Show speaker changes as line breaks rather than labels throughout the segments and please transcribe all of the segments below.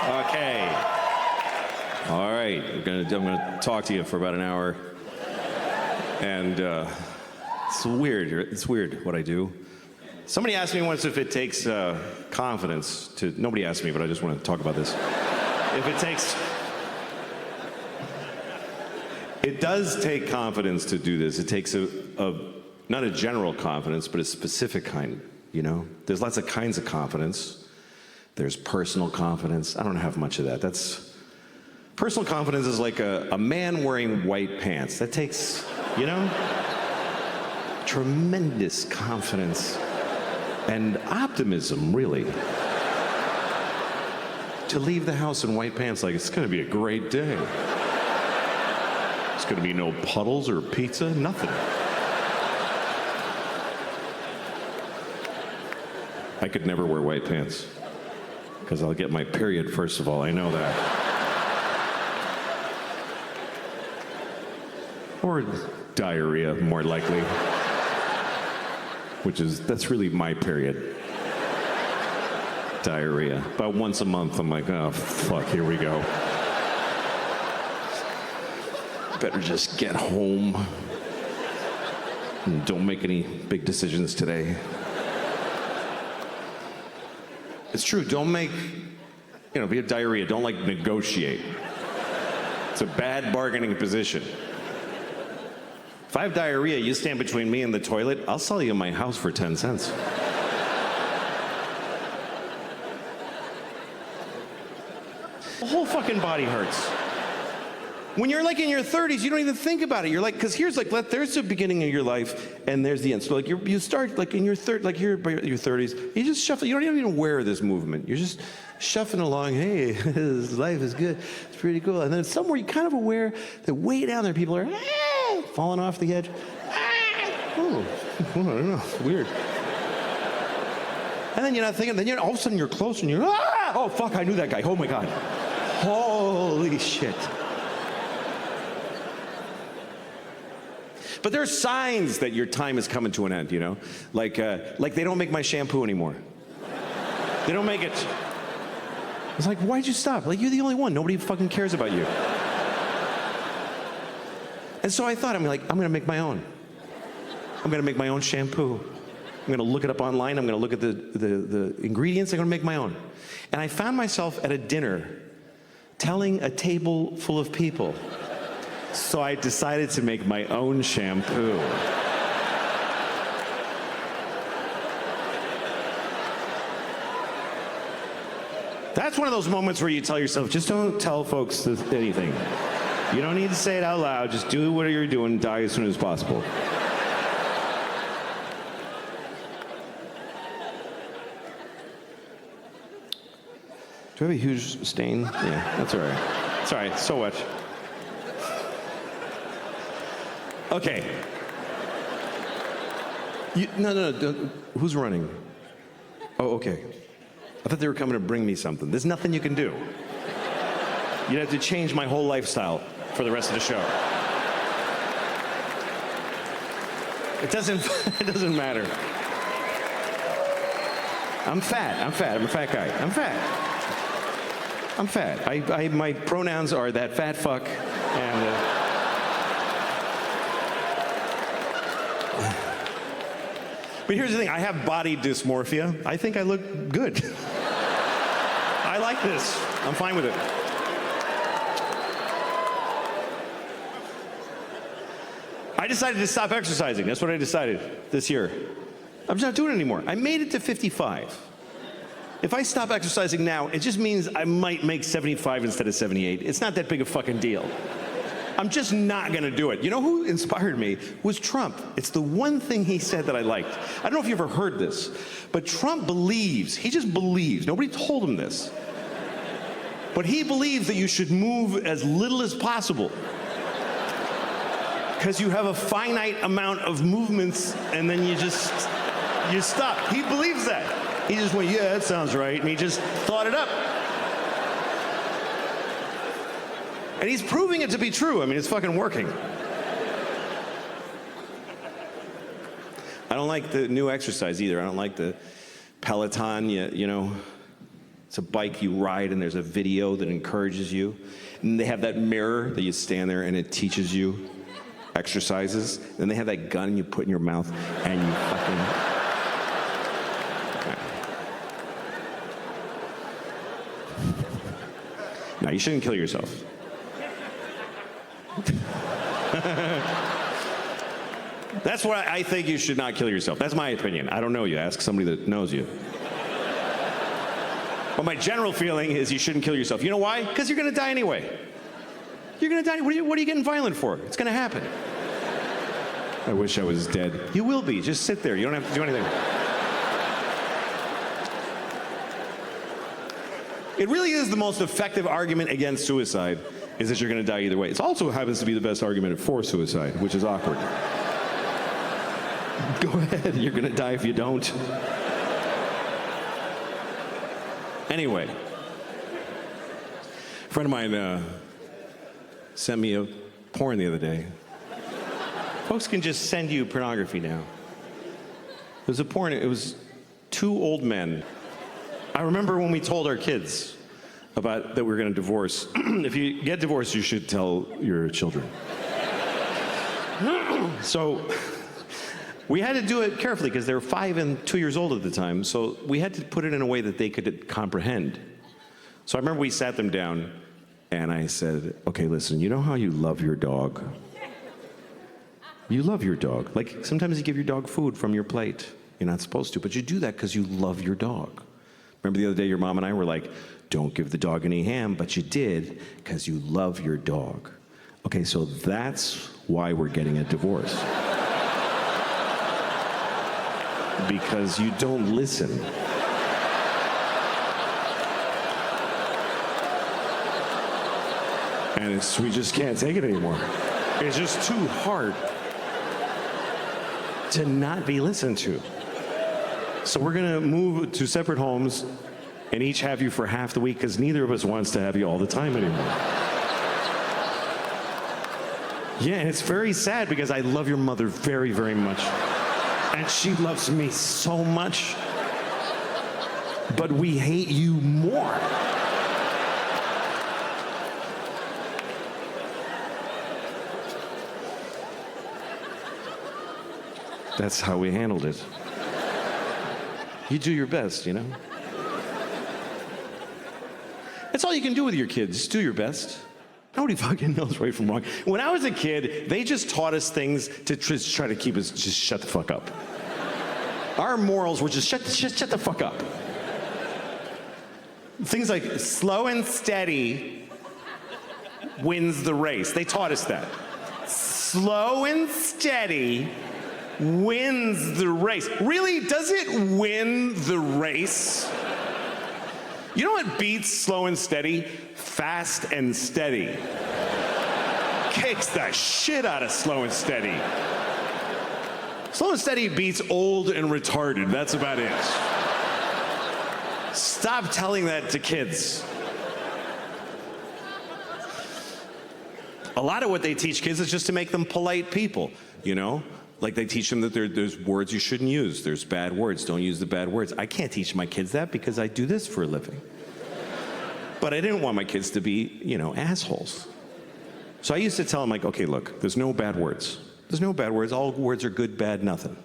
Okay. All right. I'm gonna talk to you for about an hour, and it's weird. It's weird what I do. Somebody asked me once if it takes confidence to. Nobody asked me, but I just want to talk about this. If it takes. It does take confidence to do this. It takes not a general confidence, but a specific kind, you know? There's lots of kinds of confidence. There's personal confidence. I don't have much of that. Personal confidence is like a man wearing white pants. That takes, you know, tremendous confidence and optimism, really. To leave the house in white pants like it's gonna be a great day. There's gonna be no puddles or pizza, nothing. I could never wear white pants because I'll get my period, first of all, I know that. Or diarrhea, more likely. That's really my period. Diarrhea. About once a month, I'm like, oh, fuck, here we go. Better just get home. And don't make any big decisions today. It's true, don't make, you know, if you have diarrhea, don't like negotiate. It's a bad bargaining position. If I have diarrhea, you stand between me and the toilet, I'll sell you my house for 10 cents. The whole fucking body hurts. When you're like in your 30s, you don't even think about it. You're like, because here's like, there's the beginning of your life, and there's the end. So like you start like in your like you're by your 30s, you just shuffle. You don't even aware of this movement. You're just shuffling along. Hey, this life is good. It's pretty cool. And then somewhere you're kind of aware that way down there, people are falling off the edge. Oh, I don't know. It's weird. And then you're not thinking. Then all of a sudden you're close, and you're oh fuck, I knew that guy. Oh my god. Holy shit. But there are signs that your time is coming to an end, you know? Like they don't make my shampoo anymore. They don't make it. It's like, why'd you stop? Like, you're the only one. Nobody fucking cares about you. And so I thought, I'm gonna make my own. I'm gonna make my own shampoo. I'm gonna look it up online. I'm gonna look at the ingredients. I'm gonna make my own. And I found myself at a dinner telling a table full of people. So I decided to make my own shampoo. That's one of those moments where you tell yourself, just don't tell folks anything. You don't need to say it out loud. Just do what you're doing and die as soon as possible. Do I have a huge stain? Yeah, that's all right. It's all right, so what? Okay. No, who's running? Oh, okay. I thought they were coming to bring me something. There's nothing you can do. You'd have to change my whole lifestyle for the rest of the show. It doesn't matter. I'm fat. I'm a fat guy. I'm fat. My pronouns are that fat fuck and... But here's the thing, I have body dysmorphia. I think I look good. I like this. I'm fine with it. I decided to stop exercising. That's what I decided this year. I'm just not doing it anymore. I made it to 55. If I stop exercising now, it just means I might make 75 instead of 78. It's not that big a fucking deal. I'm just not gonna do it. You know who inspired me was Trump. It's the one thing he said that I liked. I don't know if you ever heard this, but Trump believes, he just believes, nobody told him this, but he believes that you should move as little as possible because you have a finite amount of movements and then you stop. He believes that. He just went, yeah, that sounds right, and he just thought it up. And he's proving it to be true. I mean, it's fucking working. I don't like the new exercise either. I don't like the Peloton, you know. It's a bike you ride, and there's a video that encourages you. And they have that mirror that you stand there, and it teaches you exercises. Then they have that gun you put in your mouth, and you fucking... No, you shouldn't kill yourself. That's why I think you should not kill yourself. That's my opinion. I don't know you. Ask somebody that knows you. But my general feeling is you shouldn't kill yourself. You know why? Because you're going to die anyway. You're going to die. What are you getting violent for? It's going to happen. I wish I was dead. You will be. Just sit there. You don't have to do anything. It really is the most effective argument against suicide, is that you're going to die either way. It also happens to be the best argument for suicide, which is awkward. Go ahead. You're going to die if you don't. Anyway, a friend of mine sent me a porn the other day. Folks can just send you pornography now. It was a porn, it was two old men. I remember when we told our kids about that we were going to divorce. If you get divorced, you should tell your children. So we had to do it carefully because they were 5 and 2 years old at the time. So we had to put it in a way that they could comprehend. So I remember we sat them down and I said, okay, listen, you know how you love your dog? You love your dog. Like sometimes you give your dog food from your plate. You're not supposed to, but you do that because you love your dog. Remember the other day your mom and I were like, don't give the dog any ham, but you did because you love your dog. Okay, so that's why we're getting a divorce. Because you don't listen. And we just can't take it anymore. It's just too hard to not be listened to. So we're gonna move to separate homes and each have you for half the week because neither of us wants to have you all the time anymore. Yeah, and it's very sad because I love your mother very, very much. And she loves me so much. But we hate you more. That's how we handled it. You do your best, you know? That's all you can do with your kids. Just do your best. Nobody fucking knows right from wrong. When I was a kid, they just taught us things to try to keep us just shut the fuck up. Our morals were just shut the fuck up. Things like slow and steady wins the race. They taught us that. Slow and steady wins the race. Really, does it win the race? You know what beats slow and steady? Fast and steady. Kicks the shit out of slow and steady. Slow and steady beats old and retarded. That's about it. Stop telling that to kids. A lot of what they teach kids is just to make them polite people, you know? Like they teach them that there's words you shouldn't use. There's bad words. Don't use the bad words. I can't teach my kids that because I do this for a living. But I didn't want my kids to be, you know, assholes. So I used to tell them, like, okay, look, there's no bad words. There's no bad words. All words are good, bad, nothing.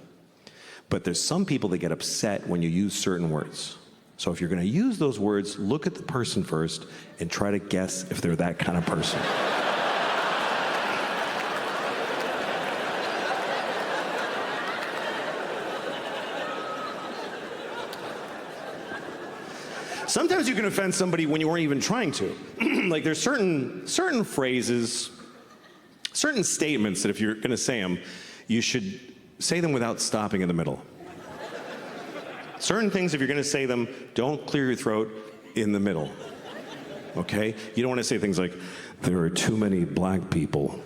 But there's some people that get upset when you use certain words. So if you're going to use those words, look at the person first and try to guess if they're that kind of person. Sometimes you can offend somebody when you weren't even trying to. Like there's certain phrases, certain statements that if you're going to say them, you should say them without stopping in the middle. Certain things, if you're going to say them, don't clear your throat in the middle. Okay? You don't want to say things like, there are too many black people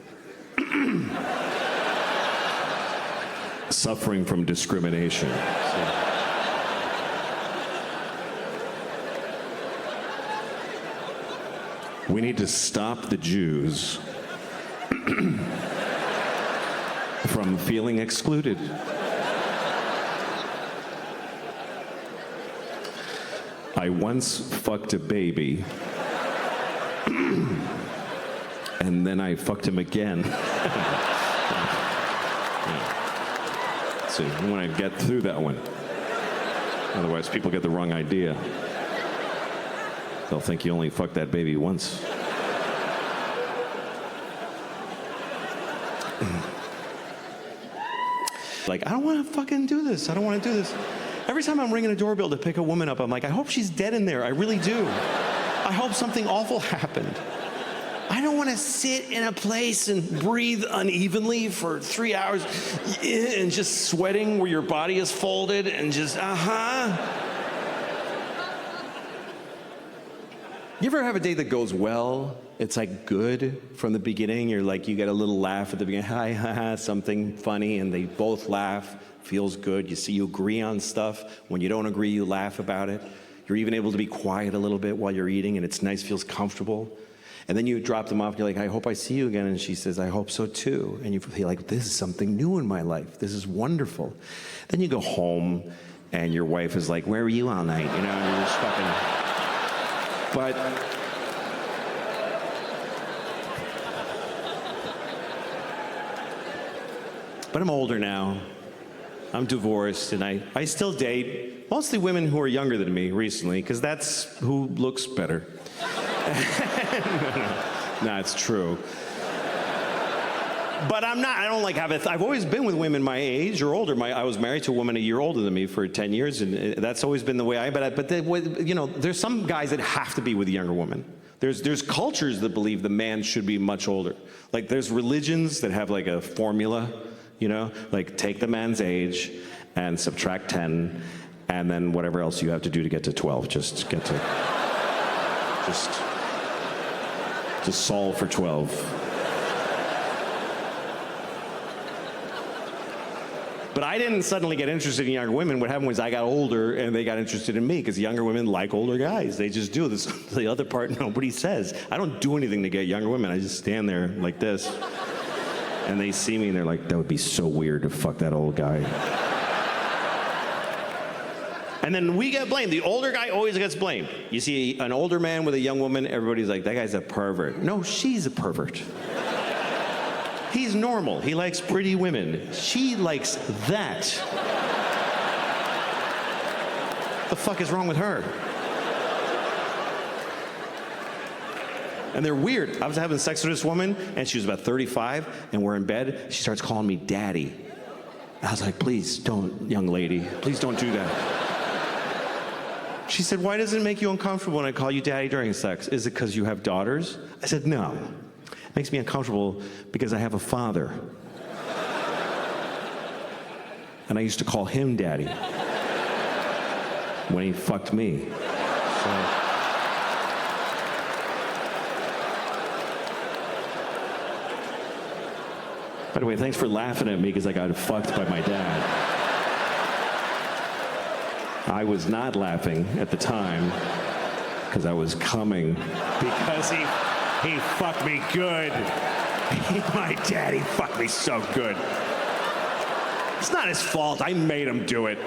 suffering from discrimination. We need to stop the Jews from feeling excluded. I once fucked a baby, and then I fucked him again. So I want to get through that one. Otherwise, people get the wrong idea. They'll think you only fucked that baby once. Like, I don't want to fucking do this. I don't want to do this. Every time I'm ringing a doorbell to pick a woman up, I'm like, I hope she's dead in there. I really do. I hope something awful happened. I don't want to sit in a place and breathe unevenly for 3 hours and just sweating where your body is folded and just, You ever have a day that goes well? It's like good from the beginning. You're like, you get a little laugh at the beginning, hi, ha, ha, something funny, and they both laugh. Feels good. You agree on stuff. When you don't agree, you laugh about it. You're even able to be quiet a little bit while you're eating, and it's nice, feels comfortable. And then you drop them off, you're like, I hope I see you again. And she says, I hope so too. And you feel like, this is something new in my life. This is wonderful. Then you go home, and your wife is like, where were you all night? You know, and you're just fucking... But I'm older now. I'm divorced, and I still date mostly women who are younger than me recently, because that's who looks better. No, it's true. But I don't like I've always been with women my age or older. I was married to a woman a year older than me for 10 years, and that's always been the way there's some guys that have to be with a younger women. There's cultures that believe the man should be much older. Like, there's religions that have like a formula, you know? Like, take the man's age and subtract 10, and then whatever else you have to do to get to 12, just solve for 12. But I didn't suddenly get interested in younger women. What happened was I got older, and they got interested in me, because younger women like older guys. They just do. This the other part nobody says. I don't do anything to get younger women. I just stand there like this. And they see me, and they're like, that would be so weird to fuck that old guy. And then we get blamed. The older guy always gets blamed. You see an older man with a young woman, everybody's like, that guy's a pervert. No, she's a pervert. He's normal. He likes pretty women. She likes that. The fuck is wrong with her? And they're weird. I was having sex with this woman, and she was about 35, and we're in bed. She starts calling me daddy. I was like, please don't, young lady. Please don't do that. She said, why does it make you uncomfortable when I call you daddy during sex? Is it because you have daughters? I said, no. It makes me uncomfortable because I have a father. And I used to call him daddy when he fucked me. So. By the way, thanks for laughing at me because I got fucked by my dad. I was not laughing at the time because I was coming because he fucked me good. My daddy fucked me so good. It's not his fault. I made him do it.